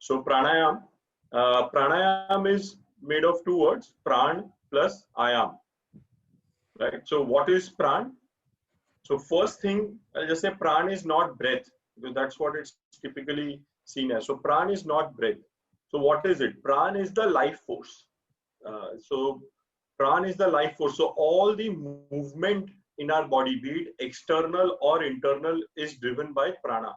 So pranayam is made of two words, pran plus ayam, right? So what is pran? So first thing, I'll just say pran is not breath, because that's what it's typically seen as. So pran is not breath. So what is it? Pran is the life force. So pran is the life force. So all the movement in our body, be it external or internal, is driven by prana.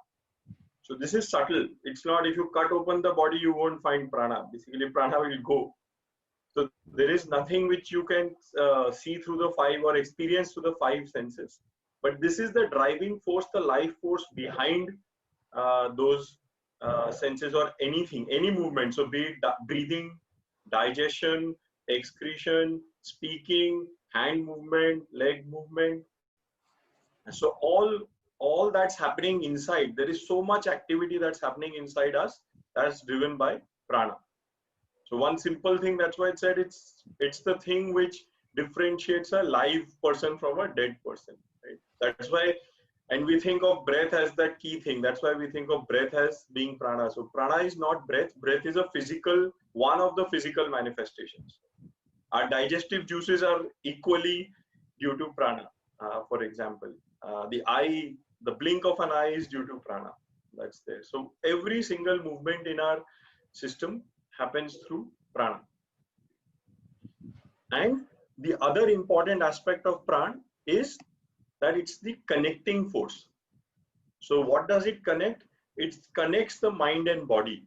So this is subtle. It's not, if you cut open the body, you won't find prana. Basically, prana will go. So there is nothing which you can see through the five or experience through the five senses. But this is the driving force, the life force behind those senses or anything, any movement. So be it breathing, digestion, excretion, speaking, hand movement, leg movement. So all that's happening inside, there is so much activity that's happening inside us that's driven by prana. So one simple thing, that's why it said it's the thing which differentiates a live person from a dead person, right? That's why, and we think of breath as that key thing. That's why we think of breath as being prana. So prana is not breath. Breath is a physical, one of the physical manifestations. Our digestive juices are equally due to prana. For example, the blink of an eye is due to prana. That's there. So every single movement in our system happens through prana. And the other important aspect of prana is that it's the connecting force. So what does it connect? It connects the mind and body.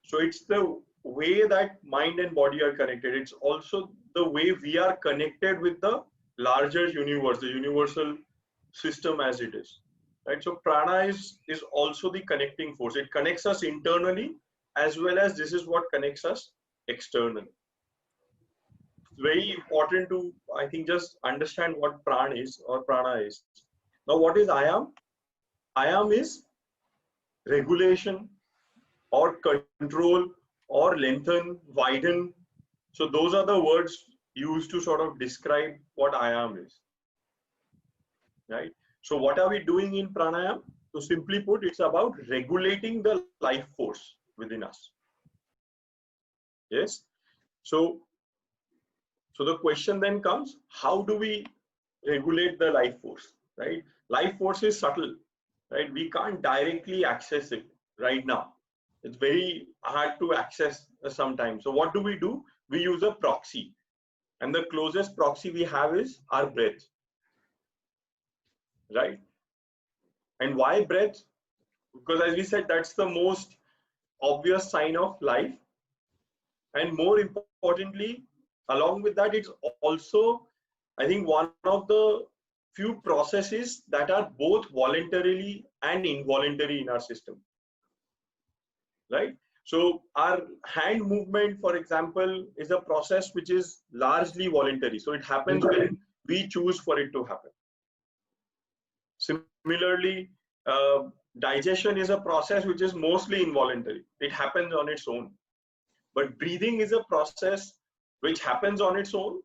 So it's the way that mind and body are connected. It's also the way we are connected with the larger universe, the universal system as it is. Right? So prana is also the connecting force. It connects us internally, as well as this is what connects us externally. It's very important to, I think, just understand what prana is or prana is. Now, what is ayam? Ayam is regulation or control or lengthen, widen. So those are the words used to sort of describe what ayam is. Right? So what are we doing in pranayam? So simply put, it's about regulating the life force within us. Yes. So the question then comes, how do we regulate the life force? Right? Life force is subtle. Right? We can't directly access it right now. It's very hard to access sometimes. So what do? We use a proxy. And the closest proxy we have is our breath. Right? And why breath? Because as we said, that's the most obvious sign of life. And more importantly, along with that, it's also, I think, one of the few processes that are both voluntarily and involuntary in our system. Right? So our hand movement, for example, is a process which is largely voluntary. So it happens when we choose for it to happen. Similarly, digestion is a process which is mostly involuntary. It happens on its own. But breathing is a process which happens on its own.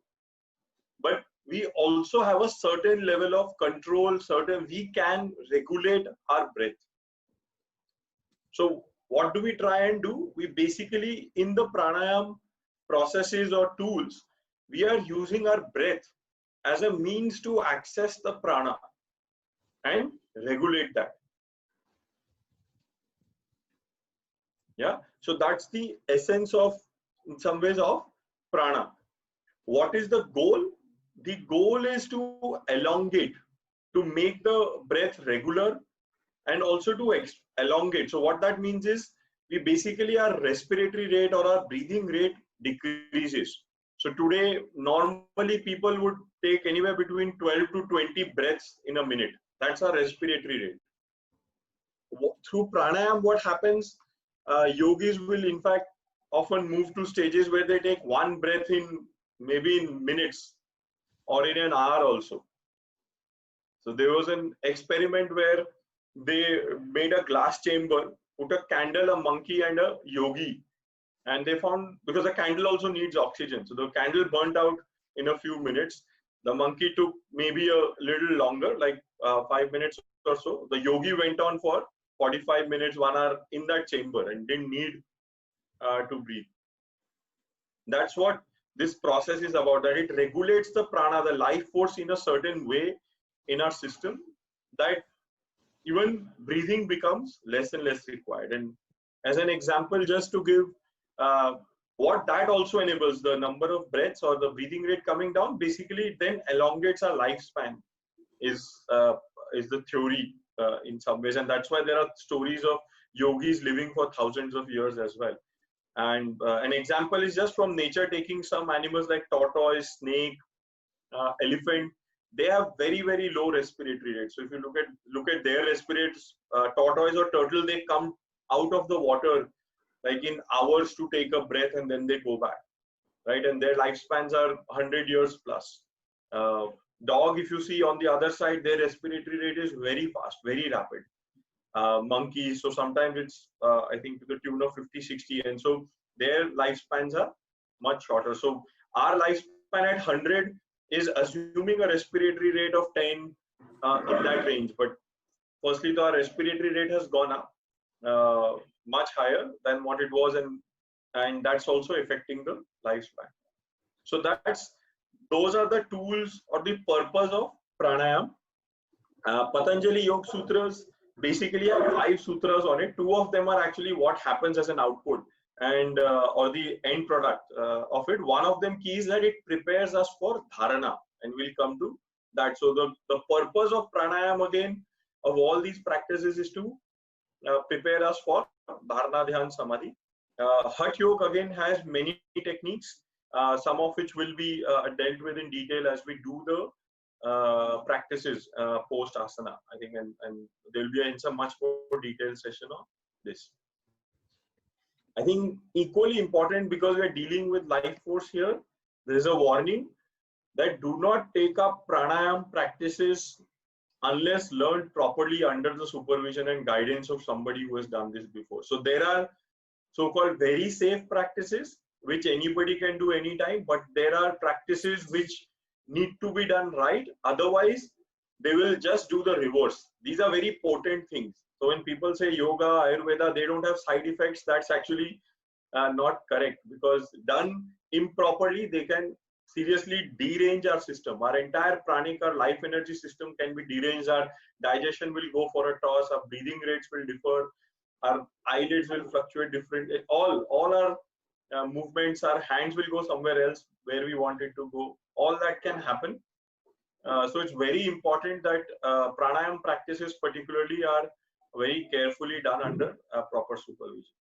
But we also have a certain level of control, we can regulate our breath. So what do we try and do? We basically, in the pranayam processes or tools, we are using our breath as a means to access the prana and regulate that. Yeah. So that's the essence of, in some ways, of prana. What is the goal? The goal is to elongate, to make the breath regular, and also to elongate. So what that means is, we basically, our respiratory rate or our breathing rate decreases. So today, normally people would take anywhere between 12 to 20 breaths in a minute. That's our respiratory rate. Through pranayam, what happens? Yogis will in fact often move to stages where they take one breath in maybe in minutes or in an hour also. So there was an experiment where they made a glass chamber, put a candle, a monkey and a yogi, and they found, because the candle also needs oxygen, so the candle burnt out in a few minutes. The monkey took maybe a little longer, like 5 minutes or so. The yogi went on for 45 minutes, 1 hour in that chamber and didn't need to breathe. That's what this process is about, that it regulates the prana, the life force, in a certain way in our system, that even breathing becomes less and less required. And as an example, just to give what that also enables, the number of breaths or the breathing rate coming down, basically it then elongates our lifespan, is the theory in some ways. And that's why there are stories of yogis living for thousands of years as well. And an example is just from nature, taking some animals like tortoise, snake, elephant. They have very, very low respiratory rates. So if you look at their respirators, tortoise or turtle, they come out of the water like in hours to take a breath, and then they go back, right? And their lifespans are 100 years plus. Dog, if you see on the other side, their respiratory rate is very fast, very rapid. Monkeys, so sometimes it's I think to the tune of 50, 60, and so their lifespans are much shorter. So our lifespan at 100 is assuming a respiratory rate of 10 in that range. But firstly, our respiratory rate has gone up much higher than what it was, and that's also affecting the lifespan. So those are the tools or the purpose of pranayam. Patanjali Yoga Sutras basically have 5 sutras on it. 2 of them are actually what happens as an output and or the end product of it. One of them key is that it prepares us for dharana, and we'll come to that. So the purpose of pranayam, again, of all these practices, is to prepare us for dharana, dhyan, samadhi. Hatha Yoga again has many techniques, some of which will be dealt with in detail as we do the practices post asana, I think, and there will be in some much more detailed session on this. I think equally important, because we are dealing with life force here, there is a warning that do not take up pranayam practices unless learned properly under the supervision and guidance of somebody who has done this before. So there are so-called very safe practices which anybody can do anytime, but there are practices which need to be done right, otherwise they will just do the reverse. These are very potent things. So when people say yoga, Ayurveda, they don't have side effects, that's actually not correct, because done improperly, they can seriously derange our system. Our entire pranic, our life energy system can be deranged. Our digestion will go for a toss, our breathing rates will differ, our eyelids will fluctuate different. All our movements, our hands will go somewhere else where we want it to go. All that can happen. So it's very important that pranayam practices particularly are very carefully done under proper supervision.